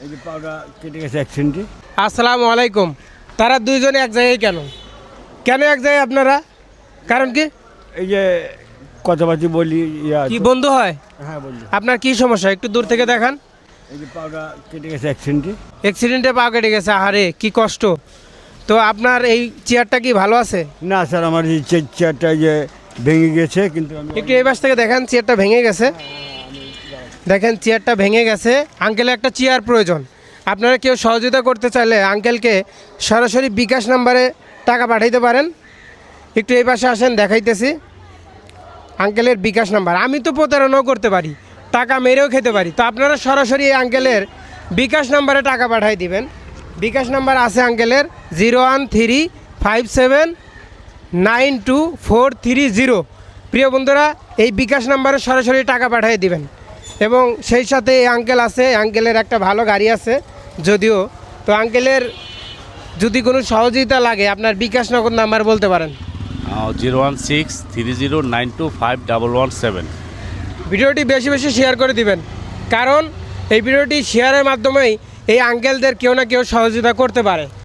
এই যে পাউডার কেটে গেছে অ্যাক্সিডেন্টে। আসসালামু আলাইকুম। তারা দুইজনে এক জায়গায় কেন কেন এক জায়গায় আপনারা? কারণ কি? এই যে কথাবার্তি বলি কি বন্ধু হয়? হ্যাঁ বলি। আপনার কি সমস্যা একটু দূর থেকে দেখান। এই যে পাউডার কেটে গেছে অ্যাক্সিডেন্টে। অ্যাক্সিডেন্টে পা কেটে গেছে, আহারে কি কষ্ট। তো আপনার এই চেয়ারটা কি ভালো আছে? না স্যার, আমার এই চেয়ারটা যে ভেঙে গেছে, কিন্তু আমি একটু এই পাশ থেকে দেখেন, চেয়ারটা ভেঙে গেছে। দেখেন চেয়ারটা ভেঙে গেছে। আঙ্কেলের একটা চেয়ার প্রয়োজন। আপনারা কেউ সহযোগিতা করতে চাইলে আঙ্কেলকে সরাসরি বিকাশ নাম্বারে টাকা পাঠাইতে পারেন। একটু এই পাশে আসেন, দেখাইতেছি আঙ্কেলের বিকাশ নাম্বার। আমি তো প্রতারণাও করতে পারি, টাকা মেরেও খেতে পারি। তো আপনারা সরাসরি এই আঙ্কেলের বিকাশ নাম্বারে টাকা পাঠাই দিবেন। বিকাশ নাম্বার আছে আঙ্কেলের 0135792430। প্রিয় বন্ধুরা, এই বিকাশ নাম্বারে সরাসরি টাকা পাঠিয়ে দিবেন। এবং সেই সাথে এই আঙ্কেল আছে, আঙ্কেলের একটা ভালো গাড়ি আছে যদিও। তো আঙ্কেলের যদি কোনো সহযোগিতা লাগে আপনার বিকাশ নগদ নাম্বার বলতে পারেন। 01630925117। ভিডিওটি বেশি বেশি শেয়ার করে দিবেন, কারণ এই ভিডিওটি শেয়ারের মাধ্যমেই এই আঙ্কেলদের কেউ না কেউ সহযোগিতা করতে পারে।